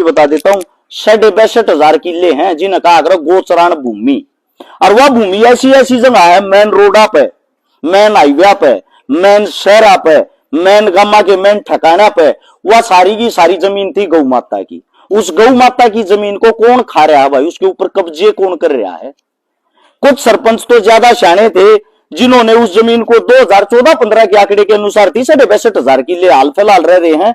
बता देता हूँ 62,000 किले हैं जिनका आग्रह गोचरान भूमि। और वह भूमि ऐसी ऐसी जगह है, मेन रोड पे, मेन हाईवे पे, मेन शहर पे, मेन गामा के मेन ठिकाना पे, वह सारी की सारी जमीन थी गौ माता की। उस गौ माता की जमीन को कौन खा रहा है भाई, उसके ऊपर कब्जे कौन कर रहा है? कुछ सरपंच तो ज्यादा शाणे थे जिन्होंने उस जमीन को 2014-15 के आंकड़े के अनुसार 63,000 किले, हाल फिलहाल रह रहे हैं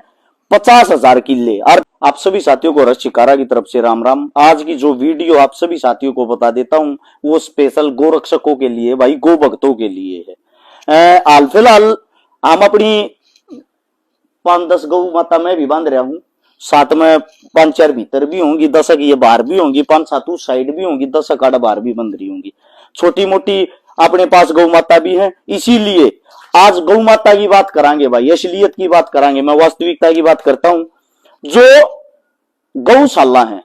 50,000 किले। और आप सभी साथियों को रस शिकारा की तरफ से राम राम। आज की जो वीडियो आप सभी साथियों को बता देता हूं वो स्पेशल गो रक्षकों के लिए, भाई गो भक्तों के लिए है। हाल फिलहाल हम अपनी 5-10 गौ माता में भी बांध रहा हूं, साथ में 5-4 भीतर भी होंगी, 10 ये बाहर भी होंगी, 5-7 उस साइड भी होंगी, 10 आड़ बाहर भी बंध रही होंगी। छोटी मोटी अपने पास गौ माता भी है। इसीलिए आज गौ माता की बात करांगे भाई, असलियत की बात करांगे, मैं वास्तविकता की बात करता हूं। जो गौशाला है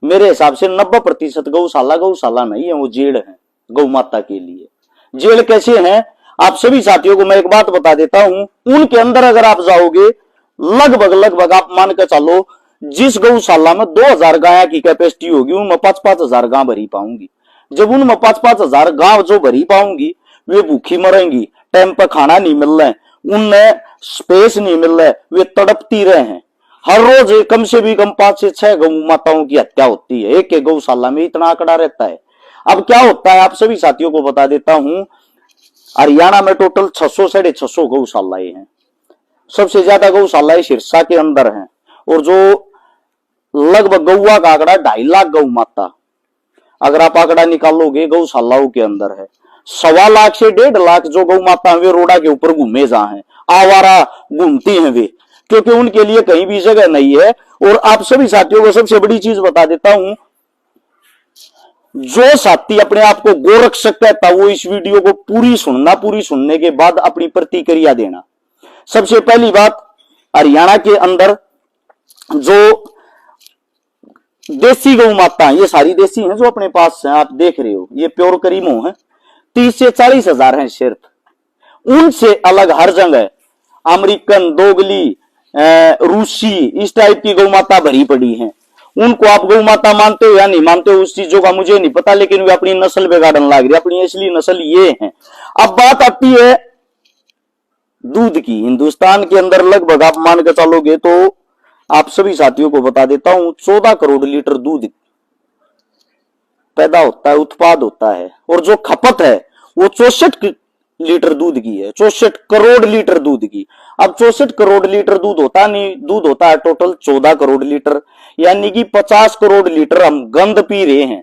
मेरे हिसाब से 90% गौशाला नहीं है, वो जेल है गौ माता के लिए। जेल कैसे हैं आप सभी साथियों को मैं एक बात बता देता हूं। उनके अंदर अगर आप जाओगे लगभग आप मान के चलो, जिस गौशाला में 2,000 गाय की कैपेसिटी होगी उनमें 5-5 हजार गाय भरी पाऊंगी। जब उनमें 5-5 हजार गांव जो भरी पाऊंगी वे भूखी मरेंगी, टाइम पर खाना नहीं मिल रहा है, उनमें स्पेस नहीं मिल रहा है, वे तड़पती रहे हैं। हर रोज कम से भी कम 5 से 6 गौ माताओं की हत्या होती है, एक गौशाला में इतना आंकड़ा रहता है। अब क्या होता है आप सभी साथियों को बता देता हूं। हरियाणा में टोटल 600-650 गौशालाएं हैं। सबसे ज्यादा गौशालाएं सिरसा के अंदर हैं, और जो लगभग गौवा का आंकड़ा 2.5 लाख गौ माता अगर आप आंकड़ा निकालोगे गौशालाओं के अंदर है। 1.25 लाख से 1.5 लाख जो गौ माता वे रोडा के ऊपर घूमे जा हैं, आवारा घूमती हैं वे, क्योंकि उनके लिए कहीं भी जगह नहीं है। और आप सभी साथियों को सबसे बड़ी चीज बता देता हूं, जो साथी अपने आप को गोरक्षक कहता वो इस वीडियो को पूरी सुनना, पूरी सुनने के बाद अपनी प्रतिक्रिया देना। सबसे पहली बात, हरियाणा के अंदर जो देसी गौ माता, ये सारी देसी हैं जो अपने पास हैं, आप देख रहे हो ये प्योर करीमो है, 30 से 40 हजार हैं सिर्फ। उनसे अलग हर जगह अमेरिकन, दोगली, रूसी, इस टाइप की गौ माता भरी पड़ी हैं। उनको आप गौ माता मानते हो या नहीं मानते हो उस चीजों का मुझे नहीं पता, लेकिन वे अपनी नस्ल बिगाड़ने लग रही, अपनी असली नस्ल ये है। अब बात आती है दूध की। हिंदुस्तान के अंदर लगभग आप मान के चलोगे तो आप सभी साथियों को बता देता हूं 14 करोड़ लीटर दूध पैदा होता है, उत्पाद होता है, और जो खपत है वो 64 लीटर दूध की है, 64 करोड़ लीटर दूध की। अब 64 करोड़ लीटर दूध होता नहीं, दूध होता है टोटल 14 करोड़ लीटर, यानी कि 50 करोड़ लीटर हम गंद पी रहे हैं।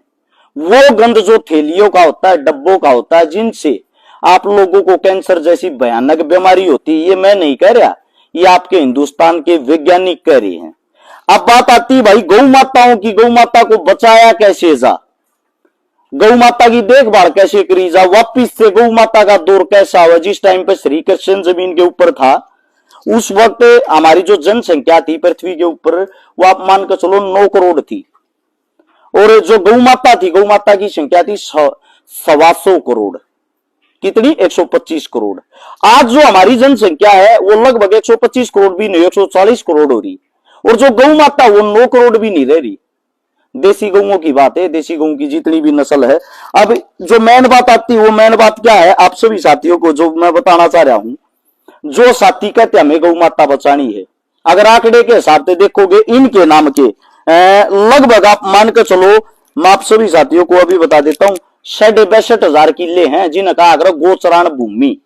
वो गंद जो थैलियों का होता है, डब्बों का होता है, जिनसे आप लोगों को कैंसर जैसी भयानक बीमारी होती है, ये मैं नहीं कह रहा, ये आपके हिंदुस्तान के वैज्ञानिक कह रहे हैं। अब बात आती है भाई गौ माताओं की, गौ माता को बचाया कैसे जा, गौ माता की देखभाल कैसे करी जा, वापिस से गौ माता का दौर कैसा हुआ। जिस टाइम पे श्री कृष्ण जमीन के ऊपर था उस वक्त हमारी जो जनसंख्या थी पृथ्वी के ऊपर वो आप मान कर चलो 9 करोड़ थी, और जो गौ माता थी, गौ माता की संख्या थी 125 करोड़। कितनी? 125 करोड़। आज जो हमारी जनसंख्या है वो लगभग 125 करोड़ भी नहीं, 140 करोड़ हो रही, और जो गौ माता वो 9 करोड़ भी नहीं रह रही। देसी गौओं की बात है, देसी गऊ की जितनी भी नस्ल है। अब जो मेन बात आती है वो मेन बात क्या है आप सभी साथियों को जो मैं बताना चाह रहा हूं, जो साथी कहते हमें गौ माता बचानी है, अगर आंकड़े के हिसाब से देखोगे इनके नाम के लगभग आप मान कर चलो, मैं आप सभी साथियों को अभी बता देता हूं 62,000 किले हैं जिनका आग्रह गोचरान भूमि।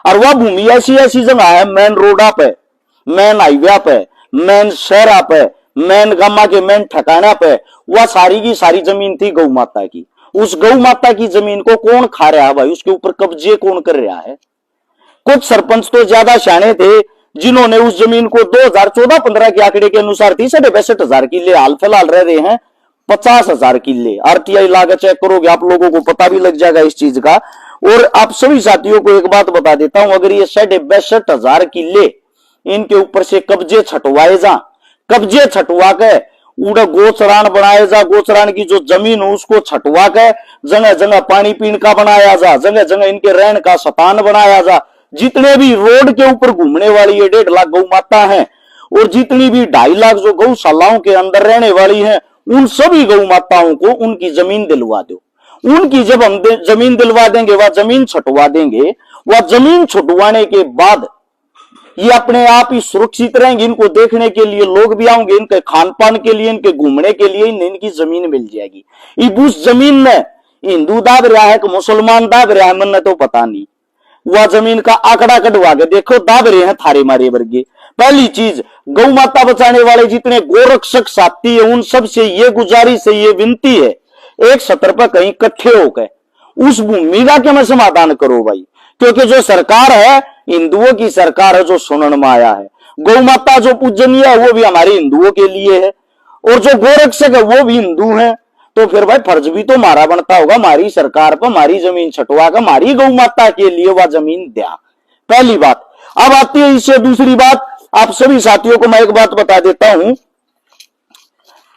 और वह भूमि ऐसी ऐसी जगह है, मेन रोडा पे, मेन हाईवे पे, मेन शहर पे, मेन गामा के मेन ठिकाना पे, वह सारी की सारी जमीन थी गौ माता की। उस गौ माता की जमीन को कौन खा रहा है भाई, उसके ऊपर कब्जे कौन कर रहा है? कुछ सरपंच तो ज्यादा शाणे थे जिन्होंने उस जमीन को 2014-15 के आंकड़े के अनुसार 63,000 किले, हाल फिलहाल रह रहे हैं 50,000 किले। आरटीआई लागत चेक करोगे आप लोगों को पता भी लग जाएगा इस चीज का। और आप सभी साथियों को एक बात बता देता हूं, अगर ये 62,000 किले इनके ऊपर से कब्जे छटवाए जा, कब्जे छटवा के उड़ा गोचरान बनाए जा, गोचरान की जो जमीन हो उसको छटवा के जगह जगह पानी पीने का बनाया जा, जगह जगह इनके रहने का स्थान बनाया जा। जितने भी रोड के ऊपर घूमने वाली ये 1.5 लाख गौ माता है और जितनी भी 2.5 लाख जो गौशालाओं के अंदर रहने वाली हैं, उन सभी गौ माताओं को उनकी जमीन दिलवा दो। उनकी जब हम जमीन दिलवा देंगे, वह जमीन छुटवा देंगे, वह जमीन छुटवाने के बाद ये अपने आप ही सुरक्षित रहेंगे। इनको देखने के लिए लोग भी आएंगे, इनके खान पान के लिए, इनके घूमने के लिए इनकी जमीन मिल जाएगी। अब उस जमीन में हिंदू दाब रहा है कि मुसलमान दाब रहा है, मन तो पता नहीं। वह जमीन का आंकड़ा कटवा के देखो, दाब रहे हैं थारे मारे वर्गे। पहली चीज, गौ माता बचाने वाले जितने गोरक्षक साथी है, उन सब से ये गुजारिश है, ये विनती है, एक सत्र पर कहीं इकट्ठे होकर उस भूमिका के में समाधान करो भाई। क्योंकि जो सरकार है हिंदुओं की सरकार है, जो सुनन में आया है। गौ माता जो पूजनीय है वो भी हमारे हिंदुओं के लिए है, और जो गोरक्षक है वो भी हिंदू है। तो फिर भाई फर्ज भी तो हमारा बनता होगा, हमारी सरकार पर हमारी जमीन छटवा कर हमारी गौ माता के लिए वह जमीन दिया। पहली बात। अब आती है इससे दूसरी बात। आप सभी साथियों को मैं एक बात बता देता हूं।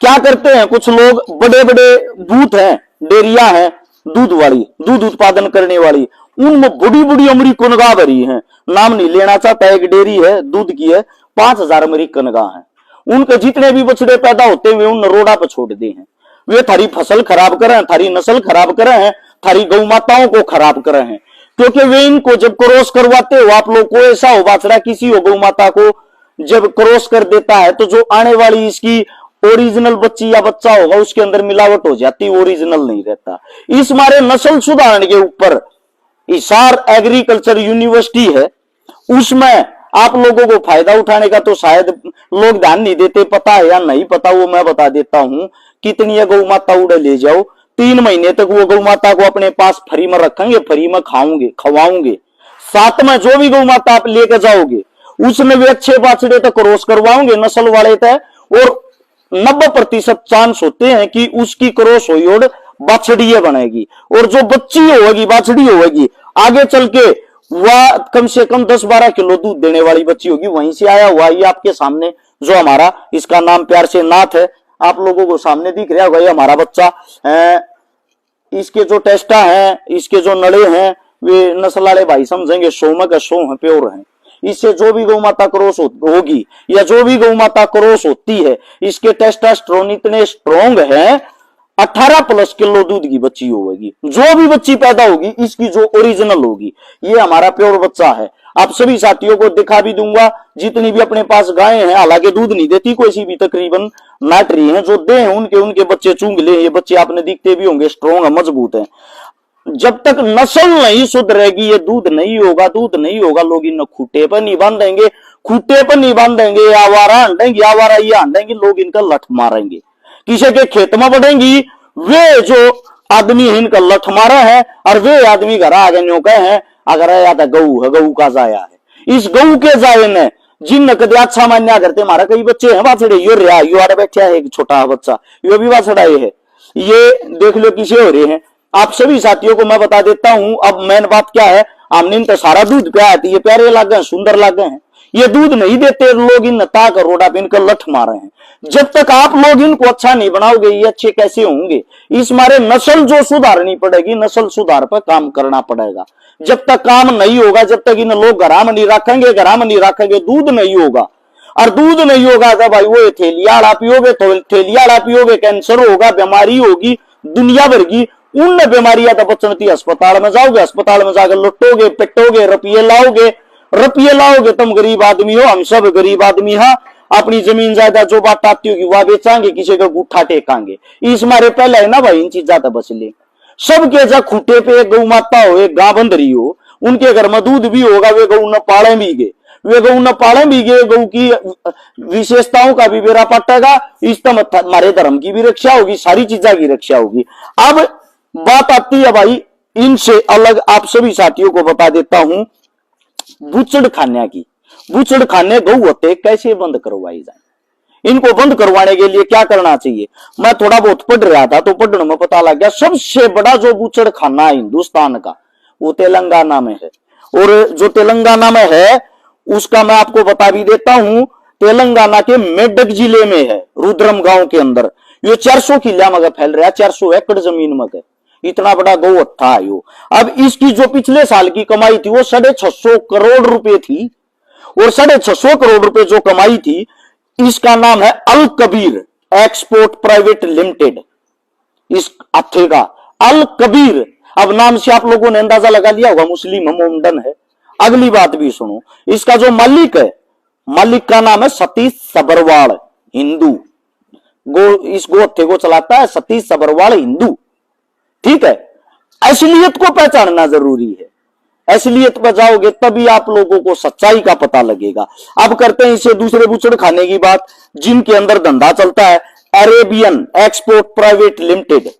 क्या करते हैं कुछ लोग, बड़े बड़े बूथ हैं, डेयरिया हैं, दूध वाली, दूध उत्पादन करने वाली, उनमें बड़ी बड़ी अमेरिकन गाय भरी है। नाम नहीं लेना चाहता, एक डेयरी है दूध की है, 5000 अमेरिकन गाय है। उनके जितने भी बछड़े पैदा होते हुए उन रोड़ा पर छोड़ दे हैं। वे थारी फसल खराब कर रहे हैं, थारी नस्ल खराब कर रहे हैं, थारी गौ माताओं को खराब कर रहे हैं। क्योंकि वे इनको जब क्रॉस करवाते हो, आप लोग को ऐसा हो बाछड़ा किसी हो गौ माता को जब क्रॉस कर देता है, तो जो आने वाली इसकी ओरिजिनल बच्ची या बच्चा होगा उसके अंदर मिलावट हो जाती, ओरिजिनल नहीं रहता। इस मारे नस्ल सुधारने के ऊपर हिसार एग्रीकल्चर यूनिवर्सिटी है, उसमें आप लोगों को फायदा उठाने का तो शायद लोग ध्यान नहीं देते, पता है या नहीं पता वो मैं बता देता हूं। कितनी गौ माता उड़े ले जाओ, 3 महीने तक वो गौ माता को अपने पास फ्री में रखेंगे, फ्री में खवाओगे। साथ में जो भी गौ माता आप लेकर जाओगे उसमें भी अच्छे बाछड़े तक क्रॉस करवाओगे नस्ल वाले तक, और 90% चांस होते हैं कि उसकी क्रॉस हुई और बाछड़ी बनेगी, और जो बच्ची होगी बाछड़ी होगी आगे चल के वह कम से कम 10-12 किलो दूध देने वाली बच्ची होगी। वहीं से आया हुआ ये आपके सामने जो हमारा, इसका नाम प्यार से नाथ है, आप लोगों को सामने दिख रहा होगा, ये हमारा बच्चा है। इसके जो टेस्टा हैं, इसके जो नड़े हैं, वे नस्ल वाले भाई समझेंगे 100 में का 100 है, प्योर है। इससे जो भी गौ माता क्रॉस होगी या जो भी गौ माता क्रॉस होती है, इसके टेस्टोस्टेरोन इतने स्ट्रॉन्ग है, 18+ किलो दूध की बच्ची होगी। जो भी बच्ची पैदा होगी इसकी जो ओरिजिनल होगी, ये हमारा प्योर बच्चा है। आप सभी साथियों को दिखा भी दूंगा, जितनी भी अपने पास गायें हैं, हालांकि दूध नहीं देती कोई सी भी, तकरीबन नाट रही हैं, जो दे हैं उनके बच्चे चूंग ले। ये बच्चे आपने दिखते भी होंगे, स्ट्रॉन्ग है, मजबूत है। जब तक नस्ल नहीं सुधरेगी ये दूध नहीं होगा, दूध नहीं होगा। लोग इन खूटे पर नहीं बांधेंगे, खूटे पर नहीं बांधेंगे, आवारा हंडेंगे, आवारा ये हंडेंगे, लोग इनका लठ मारेंगे। किसी के खेत में बढ़ेंगी, वे जो आदमी इनका लठ मारा है, और वे आदमी घर आगे न्योके हैं, अगर आया था गऊ है, गऊ का जाया है। इस गऊ के जाये ने जिन कदे अच्छा मान्या करते, हमारा कई बच्चे हैं बाछड़े, यो रहा, यो आड़े बैठा है एक छोटा बच्चा, यो भी बाछड़ा है, ये देख लो किसे हो रहे हैं। आप सभी साथियों को मैं बता देता हूं। अब मेन बात क्या है, हमने तो सारा दूध पिया है, ये प्यारे लागे हैं, सुंदर लागे हैं, ये दूध नहीं देते, लोग इन ताक रोडा पे इनका लठ मारे हैं। जब तक आप लोग इनको अच्छा नहीं बनाओगे ये अच्छे कैसे होंगे। इस मारे नस्ल जो सुधारनी पड़ेगी, नस्ल सुधार पर काम करना पड़ेगा। जब तक काम नहीं होगा, जब तक इन लोग घरा में नहीं रखेंगे, दूध नहीं होगा। और दूध नहीं होगा तो भाई वो थैलियाड़ा पियोगे, तो थैलियाड़ा पियोगे, कैंसर होगा, बीमारी होगी दुनिया भर की। उन बीमारियां तो बचनती, अस्पताल में जाओगे, अस्पताल में जाकर लुटोगे, पिटोगे, रुपये लाओगे। तुम गरीब आदमी हो, हम सब गरीब आदमी हैं। अपनी जमीन जायदाद जो बात आती होगी वह बेचांगे, किसी का गुठा टेकांगे। इस मारे पहले है ना भाई इन चीज ज्यादा बच ले। सबके जा खूटे पे एक गौ माता हो, एक गां बंध रही हो, उनके घर में दूध भी होगा, वे गौ न पाले भी गे, गौ की विशेषताओं का भी बेरा पटेगा। इस तरह हमारे धर्म की भी रक्षा होगी, सारी चीजों की रक्षा होगी। अब बात आती है भाई इनसे अलग, आप सभी साथियों को बता देता हूं, बूचड़ खाने की। बूचड़ खाने गौ होते कैसे बंद करवाई जाए, इनको बंद करवाने के लिए क्या करना चाहिए। मैं थोड़ा बहुत पढ़ रहा था तो पढ़ने में पता लग गया, सबसे बड़ा जो बूचड़ खाना है हिंदुस्तान का वो तेलंगाना में है। और जो तेलंगाना में है उसका मैं आपको बता भी देता हूं, तेलंगाना के मेडक जिले में है, रुद्रम गांव के अंदर। ये 400 किला में फैल रहा है, 400 एकड़ जमीन में, इतना बड़ा गौ हत्था है यो। अब इसकी जो पिछले साल की कमाई थी वो 650 करोड़ रुपए थी, और 650 करोड़ रुपए जो कमाई थी इसका नाम है अल कबीर एक्सपोर्ट प्राइवेट लिमिटेड। इस हत्थे का अल कबीर, अब नाम से आप लोगों ने अंदाजा लगा लिया होगा मुस्लिम मोमडन है। अगली बात भी सुनो, इसका जो मालिक है, मालिक का नाम है सतीश सबरवाल, हिंदू। इस गोहत्थे को चलाता है सतीश सबरवाल, हिंदू। ठीक है, असलियत को पहचानना जरूरी है। असलियत पर जाओगे तभी आप लोगों को सच्चाई का पता लगेगा। अब करते हैं इससे दूसरे बुचड़ खाने की बात, जिनके अंदर धंधा चलता है अरेबियन एक्सपोर्ट प्राइवेट लिमिटेड।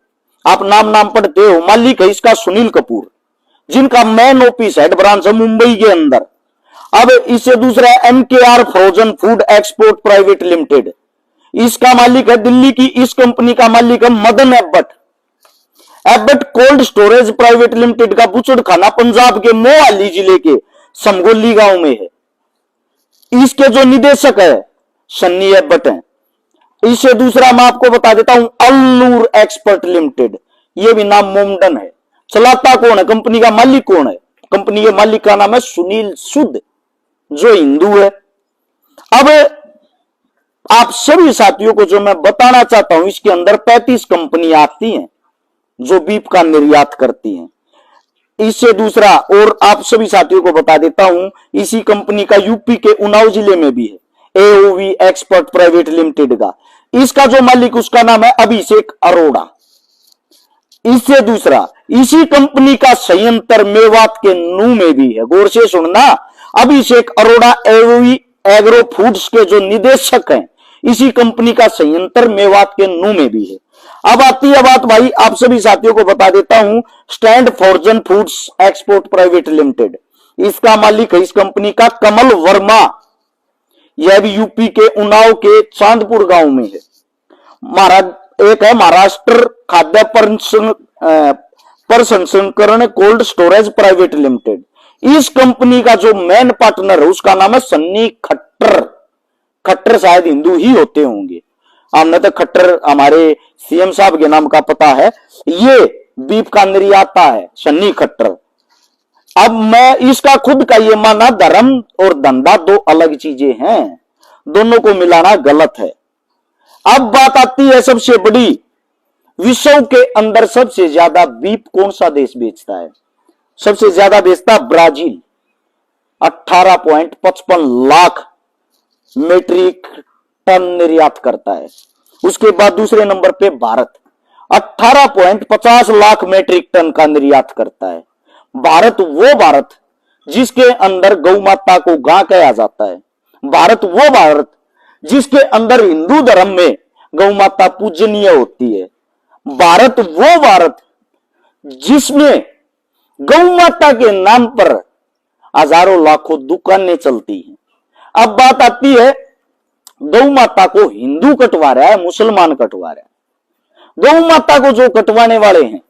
आप नाम पढ़ते हो, मालिक है इसका सुनील कपूर, जिनका मेन ऑफिस हेड ब्रांच है मुंबई के अंदर। अब इससे दूसरा MKR frozen food export private limited, इसका मालिक है दिल्ली की, इस कंपनी का मालिक है Madan Abbott. Abbott cold storage private limited का बुचड़ खाना पंजाब के मोहाली जिले के समगोली गांव में है। इसके जो निदेशक है सन्नी एबट हैं। इससे दूसरा मैं आपको बता देता हूं अल्लूर एक्सपर्ट लिमिटेड, यह भी नाम मोमडन है। चलाता कौन है, कंपनी का मालिक कौन है? कंपनी के मालिक का नाम है सुनील सूद, जो हिंदू है। अब आप सभी साथियों को जो मैं बताना चाहता हूं, इसके अंदर 35 कंपनियां आती हैं जो बीफ का निर्यात करती हैं। इससे दूसरा और आप सभी साथियों को बता देता हूं, इसी कंपनी का यूपी के उन्नाव जिले में भी है AOV एक्सपर्ट प्राइवेट लिमिटेड का। इसका जो मालिक उसका नाम है अभिषेक अरोड़ा। इससे दूसरा इसी कंपनी का संयंत्र मेवात के नू में भी है। गौर से सुनना, अभिषेक अरोड़ा AOV एग्रो फूड्स के जो निदेशक हैं, इसी कंपनी का संयंत्र मेवात के नू में भी है। अब आती है बात भाई, आप सभी साथियों को बता देता हूं stand frozen foods export private limited. इसका मालिक है इस कंपनी का कमल वर्मा, यह भी यूपी के उन्नाव के चांदपुर गांव में है। एक है महाराष्ट्र खाद्य प्रसंस्करण कोल्ड स्टोरेज प्राइवेट लिमिटेड। इस कंपनी का जो मेन पार्टनर है उसका नाम है सन्नी खट्टर। खट्टर शायद हिंदू ही होते होंगे, हमने तो खट्टर हमारे CM साहब के नाम का पता है। ये बीफ का निर्याता है सन्नी खट्टर। अब मैं इसका खुद का ये माना, धर्म और धंधा दो अलग चीजें हैं, दोनों को मिलाना गलत है। अब बात आती है सबसे बड़ी, विश्व के अंदर सबसे ज्यादा बीफ कौन सा देश बेचता है? सबसे ज्यादा बेचता ब्राजील, 18.55 लाख मेट्रिक टन निर्यात करता है। उसके बाद दूसरे नंबर पे भारत 18.50 लाख मेट्रिक टन का निर्यात करता है। भारत जिसके अंदर गौ माता को गां कहा जाता है। भारत जिसके अंदर हिंदू धर्म में गौ माता पूजनीय होती है। भारत जिसमें गौ माता के नाम पर हजारों लाखों दुकानें चलती हैं। अब बात आती है, गौ माता को हिंदू कटवा रहा है, मुसलमान कटवा रहा है। गौ माता को जो कटवाने वाले हैं,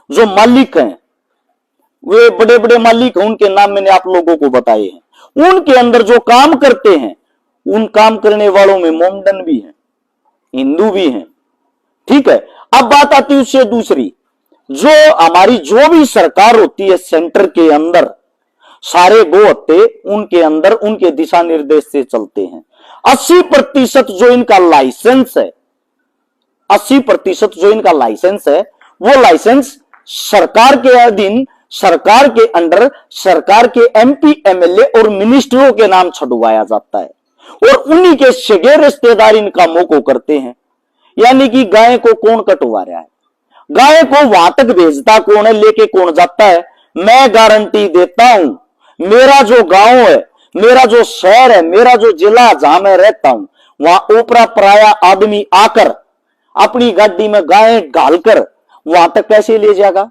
जो मालिक हैं, वे बड़े बड़े मालिक हैं, उनके नाम मैंने आप लोगों को बताए हैं। उनके अंदर जो काम करते हैं, उन काम करने वालों में मोमडन भी हैं, हिंदू भी हैं। ठीक है, अब बात आती है उससे दूसरी, जो हमारी जो भी सरकार होती है सेंटर के अंदर, सारे गो हत्ते उनके अंदर उनके दिशा निर्देश से चलते हैं। 80% जो इनका लाइसेंस है, 80% जो इनका लाइसेंस है, वो लाइसेंस सरकार के अधीन, सरकार के अंडर, सरकार के MP MLA और मिनिस्टरों के नाम छुड़वाया जाता है और उन्हीं के सगे रिश्तेदार इनका मोको करते हैं। यानी कि गाय को कौन कटवा रहा है, गाय को वहां तक भेजता कौन है, लेके कौन जाता है? मैं गारंटी देता हूं, मेरा जो गांव है, मेरा जो शहर है, मेरा जो जिला जहां मैं रहता हूं, वहां ओपरा पराया आदमी आकर अपनी गाड़ी में गाय डालकर वहां तक कैसे ले जाएगा?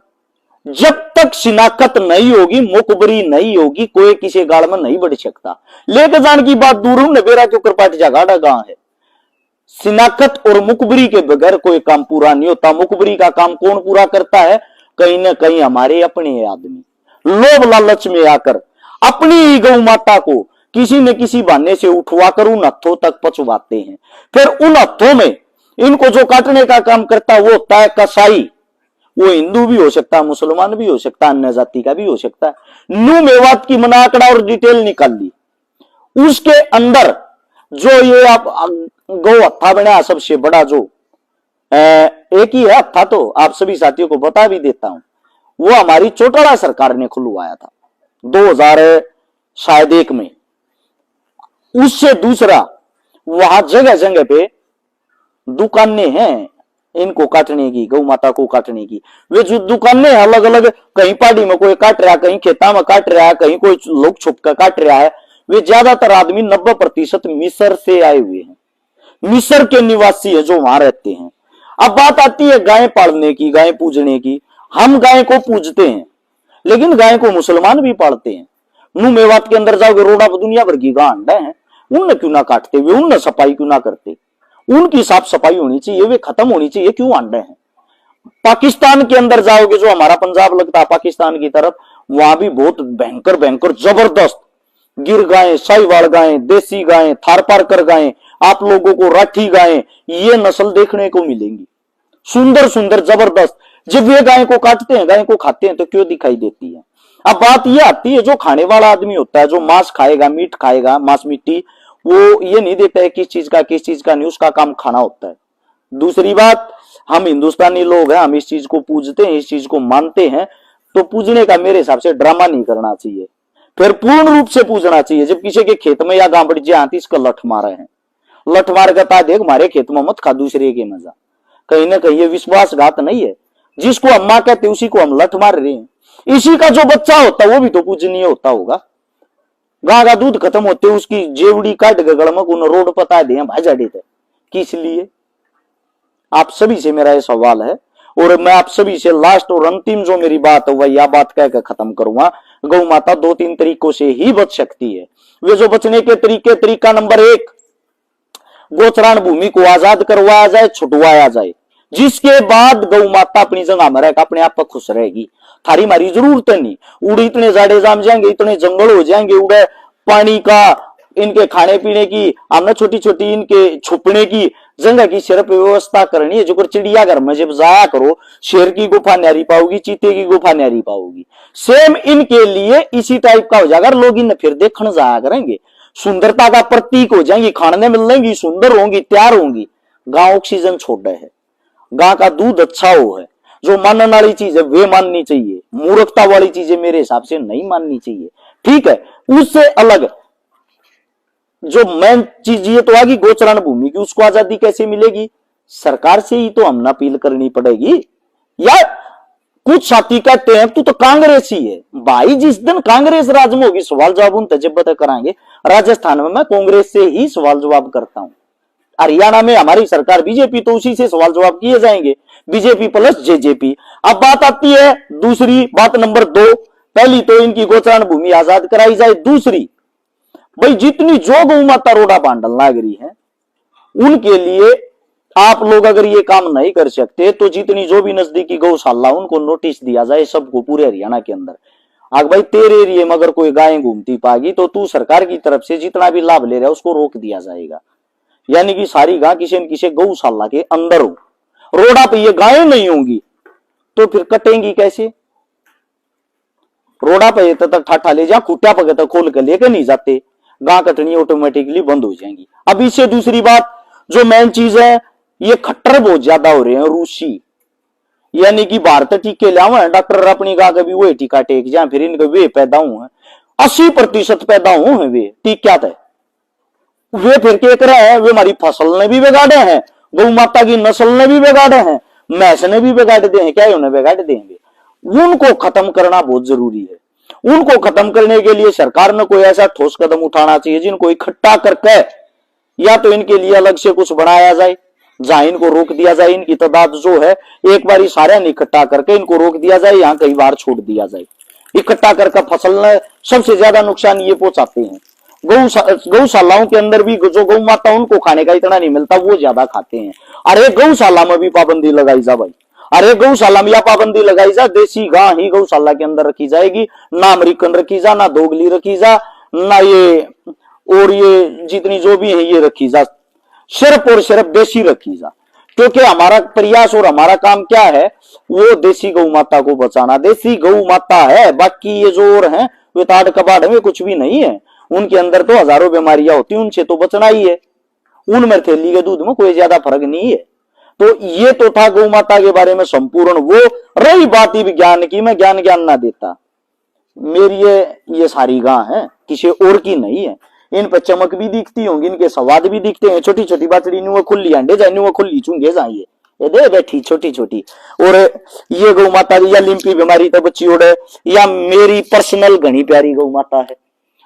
जब तक शिनाख्त नहीं होगी, मुखबरी नहीं होगी, कोई किसी गाड़ में नहीं बढ़ सकता। लेकर जाने की बात दूर हूं, नबेरा के ऊपर पाटी जगाड़ा गांव है। शिनाख्त और मुखबरी के बगैर कोई काम पूरा नहीं होता। मुखबरी का काम कौन पूरा करता है? कहीं ना कहीं हमारे अपने आदमी लोभ लालच में आकर अपनी ही गौ माता को किसी न किसी बहाने से उठवाकर उन हथों तक पहुंचवाते हैं। फिर उन हथों में इनको जो काटने का काम करता है वो होता है कसाई। वो हिंदू भी हो सकता है, मुसलमान भी हो सकता है, अन्य जाति का भी हो सकता है। नू मेवात की मना आंकड़ा और डिटेल निकाल ली, उसके अंदर जो ये आप गौ हत्था बना सबसे बड़ा, जो एक ही है हत्था, तो आप सभी साथियों को बता भी देता हूं, वो हमारी चौटाला सरकार ने खुलवाया था 2001 में। उससे दूसरा, वहां जगह जगह पे दुकानें हैं इनको काटने की, गौ माता को काटने की। वे जो दुकानें अलग अलग, कहीं पहाड़ी में कोई काट रहा है, कहीं खेता में काट रहा है, कहीं कोई लोग छुप कर काट रहा है। वे ज्यादातर आदमी 90% मिस्र से आए हुए हैं, मिस्र के निवासी है जो वहां रहते हैं। अब बात आती है गाय पालने की, गाय पूजने की। हम गाय को पूजते हैं, लेकिन गाय को मुसलमान भी पालते हैं। नू मेवात के अंदर जाओगे, रोडा पर दुनिया भर की गाय अंडा है, उनने क्यों ना काटते, वे उनने सफाई क्यों ना करते? उनकी साफ सफाई होनी चाहिए, वे खत्म होनी चाहिए, क्यों अंडे हैं? पाकिस्तान के अंदर जाओगे, जो हमारा पंजाब लगता है पाकिस्तान की तरफ, वहां भी बहुत भयंकर भयंकर जबरदस्त गिर गायें, साहिवाल गायें, देसी गायें, थारपारकर गायें, आप लोगों को राठी गायें, ये नस्ल देखने को मिलेंगी, सुंदर सुंदर जबरदस्त। जब ये गाय को काटते हैं, गाय को खाते हैं, तो क्यों दिखाई देती है? अब बात ये आती है, जो खाने वाला आदमी होता है, जो मांस खाएगा, मीट खाएगा, मांस मिट्टी, वो ये नहीं देखता है किस चीज का नहीं, उसका काम खाना होता है। दूसरी बात, हम हिंदुस्तानी लोग हैं, हम इस चीज को पूजते हैं, इस चीज को मानते हैं, तो पूजने का मेरे हिसाब से ड्रामा नहीं करना चाहिए, फिर पूर्ण रूप से पूजना चाहिए। जब किसी के खेत में या गांवड़ी जी आती, इसका लठ मारे हैं, लठ मार कहता देख हमारे खेत में मत खा दूसरे के मजा, कहीं ना कहीं ये विश्वासघात नहीं है? जिसको अम्मा कहते उसी को हम लठ मार रहे हैं। इसी का जो बच्चा होता है वो भी तो पूजनीय होता होगा। गां का दूध खत्म होते उसकी जेवड़ी काट के गड़मक उन रोड पता दे भाजा देते, किस लिए? आप सभी से मेरा ये सवाल है, और मैं आप सभी से लास्ट और अंतिम जो मेरी बात है वह यह बात कहकर खत्म करूंगा। गौ माता 2-3 तरीकों से ही बच सकती है। वे जो बचने के तरीका नंबर 1, गोचरान भूमि को आजाद करवाया जाए, छुटवाया जाए, जिसके बाद गौ माता अपनी जगह में रहेगा, अपने आप पर खुश रहेगी। थारी मारी जरूरत नहीं, उड़े इतने जाड़े जाम जाएंगे, इतने जंगल हो जाएंगे, उड़े पानी का, इनके खाने पीने की, हमने छोटी छोटी इनके छुपने की जगह की सिर्फ व्यवस्था करनी है। जो चिड़िया घर में जब जाया करो, शेर की गुफा न्यारी पाओगी, चीते की गुफा न्यारी पाओगी। सेम इनके लिए इसी टाइप का हो जाएगा, लोग इन फिर देखने जाया करेंगे, सुंदरता का प्रतीक हो जाएंगी, खाने मिलेंगी, सुंदर होंगी, तैयार होंगी। गांव ऑक्सीजन छोड़ रहे है, गां का दूध अच्छा हो है, जो मानने वाली चीज है वे माननी चाहिए, मूर्खता वाली चीजें मेरे हिसाब से नहीं माननी चाहिए। ठीक है, उससे अलग जो मेन चीज ये तो आगी गोचरण भूमि की, उसको आजादी कैसे मिलेगी? सरकार से ही तो हम अपील करनी पड़ेगी। यार कुछ साथी कहते हैं तू तो कांग्रेस ही है भाई, जिस दिन कांग्रेस राज में होगी सवाल जवाब उन तजब्बत कराएंगे। राजस्थान में मैं कांग्रेस से ही सवाल जवाब करता हूं, हरियाणा में हमारी सरकार बीजेपी, तो उसी से सवाल जवाब किए जाएंगे, बीजेपी प्लस जेजेपी। अब बात आती है दूसरी बात नंबर 2, पहली तो इनकी गोचरण भूमि आजाद कराई जाए। दूसरी, भाई जितनी जो गौ माता रोडा बांडल नागरी है उनके लिए आप लोग अगर ये काम नहीं कर सकते तो जितनी जो भी नजदीकी गौशाला उनको नोटिस दिया जाए, सबको पूरे हरियाणा के अंदर। अगर भाई तेरे एरिए में अगर कोई गाय घूमती पाएगी तो तू सरकार की तरफ से जितना भी लाभ ले रहा है उसको रोक दिया जाएगा, यानी कि सारी गाय किसी न किसी गौशाला के अंदर हो। रोडा पे ये गायें नहीं होंगी तो फिर कटेंगी कैसे? रोडा पे तक ठाठा ले जा, खुट्टा पकड़ तक खोल कर लेकर नहीं जाते, गां कटनी ऑटोमेटिकली बंद हो जाएंगी। अब इससे दूसरी बात जो मेन चीज है, ये खट्टर बहुत ज्यादा हो रहे हैं रूसी, यानी कि भारत टीके लावा है डॉक्टर अपनी गां कभी वो टीका टेक जाए, फिर इनके वे पैदा हुए 80% पैदा हुए हैं वे टीका तय, वे फिर के कर रहे हैं, वे हमारी फसल ने भी बिगाड़े हैं, गौ माता की नस्ल ने भी बिगाड़े हैं, मैस ने भी बिगाड़ दे हैं, क्या उन्हें बिगाड़ देंगे? उनको खत्म करना बहुत जरूरी है। उनको खत्म करने के लिए सरकार ने कोई ऐसा ठोस कदम उठाना चाहिए जिनको इकट्ठा करके, या तो इनके लिए अलग से कुछ बनाया जाए जहां इनको रोक दिया जाए, इनकी तादाद जो है एक बार सारे इकट्ठा करके इनको रोक दिया जाए, यहाँ कई बार छोड़ दिया जाए। इकट्ठा करके फसल ने सबसे ज्यादा नुकसान ये पहुंचाते हैं। गौशालाओं के अंदर भी जो गौ माता उनको खाने का इतना नहीं मिलता, वो ज्यादा खाते हैं। अरे गौशाला में भी पाबंदी लगाई जा भाई, अरे गौशाला में या पाबंदी लगाई जा, देसी गां ही गौशाला के अंदर रखी जाएगी, ना अमेरिकन रखी जा, ना दोगली रखी जा, ना ये और ये जितनी जो भी है ये रखी जा, सिर्फ और सिर्फ देसी रखी जा। क्योंकि हमारा प्रयास और हमारा काम क्या है, वो देसी गौ माता को बचाना। देसी गौ माता है, बाकी ये जो और है वे ताड़ कबाड़ में कुछ भी नहीं है, उनके अंदर तो हजारों बीमारियां होती हैं, उनसे तो बचना ही है। उन में थैली के दूध में कोई ज्यादा फर्क नहीं है। तो ये तो था गौ माता के बारे में संपूर्ण। वो रही बात विज्ञान की, मैं ज्ञान ना देता। मेरी ये सारी गां है, किसी और की नहीं है। इन पर चमक भी दिखती होंगी, इनके स्वाद भी दिखते हैं। छोटी छोटी बाचड़ी नु खुली अंडे जाए, नु खुली चूंगे जाइए, ये दे बैठी छोटी छोटी। और ये गौ माता या लिम्पी बीमारी तो बच्ची उड़े, या मेरी पर्सनल घनी प्यारी गौ माता है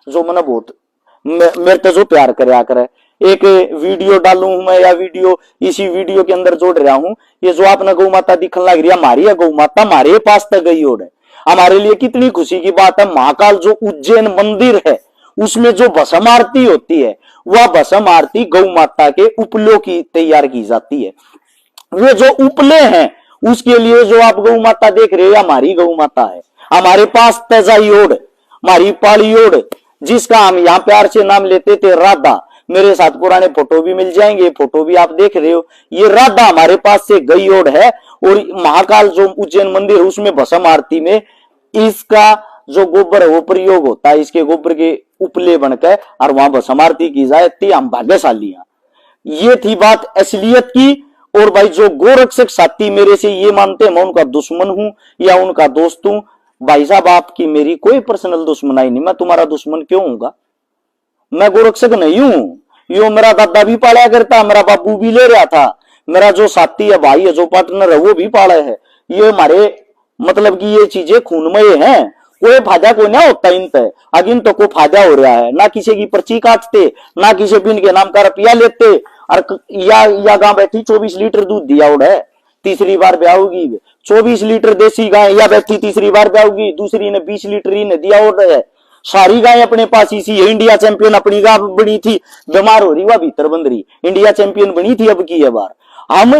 जो मैंने बहुत मेरे तो जो प्यार करया करे। एक वीडियो डालू मैं, या वीडियो इसी वीडियो के अंदर जोड़ रहा हूं। ये जो आपने गौ माता दिखने लग रही है, हमारी है गौ माता, हमारे पास तक गई ओर है। हमारे लिए कितनी खुशी की बात है। महाकाल जो उज्जैन मंदिर है उसमें जो भस्म आरती होती है, वह भस्म आरती गौ माता के उपलों की तैयार की जाती है। वो जो उपले हैं उसके लिए जो आप गौ माता देख रहे हो, हमारी गौ माता है। हमारे पास तेजाई ओढ़, हमारी पाली ओढ़, जिसका हम यहाँ प्यार से नाम लेते थे राधा। मेरे साथ पुराने फोटो भी मिल जाएंगे, फोटो भी आप देख रहे हो। ये राधा हमारे पास से गई ओढ़ है। और महाकाल जो उज्जैन मंदिर है उसमें भस्म आरती में इसका जो गोबर है वो प्रयोग होता है। इसके गोबर के उपले बनकर और वहां भस्म आरती की जाती। हम भाग्यशाली हैं। ये थी बात असलियत की। और भाई जो गोरक्षक साथी मेरे से ये मानते हैं मैं उनका दुश्मन हूं या उनका दोस्त हूं, भाई साहब आपकी मेरी कोई पर्सनल दुश्मनाई नहीं। मैं तुम्हारा दुश्मन क्यों हूंगा? मैं गोरक्षक नहीं हूं। यो मेरा दादा भी पाला करता, मेरा बाबू भी ले रहा था, मेरा जो साथी है, भाई है, जो पार्टनर है वो भी पाला है। ये हमारे मतलब कि ये चीजें खूनमय हैं। कोई फायदा कोई ना होता इन तय, अगिन तो कोई फायदा हो रहा है। ना किसी की पर्ची काटते, ना किसी पिंड के नाम का रुपया लेते। और या गां बैठी 24 लीटर दूध दिया उड़ है, तीसरी बार ब्याहोगी। 24 लीटर देसी गाय या बैठी तीसरी बार ब्याहोगी, दूसरी ने 20 लीटर ही ने दिया उड़ है। सारी गाय अपने पास इसी है। इंडिया चैंपियन अपनी गाय बनी थी, बीमार हो रही वह भीतर बंद रही। इंडिया चैंपियन बनी थी अब की है बार। हम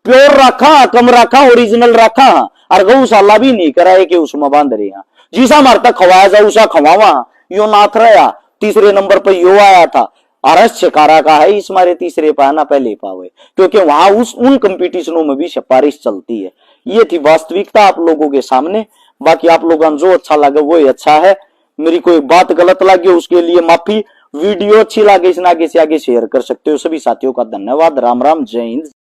प्योर रखा, कम रखा, ओरिजिनल रखा, और गौशाला भी नहीं कराए कि उसमें बांध रहे हैं। जिसा हमारे तक खवाया जाए उसा खवावा। यो नाथ रहा, तीसरे नंबर पर यो आया था। अरस शिकारा का है इस मारे तीसरे पाना पहले पावे, क्योंकि वहां उन कंपटीशनों में भी सिफारिश चलती है। ये थी वास्तविकता आप लोगों के सामने। बाकी आप लोगों को जो अच्छा लगे वो ही अच्छा है। मेरी कोई बात गलत लगी उसके लिए माफी। वीडियो अच्छी लगे इस आगे से आगे शेयर कर सकते हो। सभी साथियों का धन्यवाद। राम राम, जय हिंद।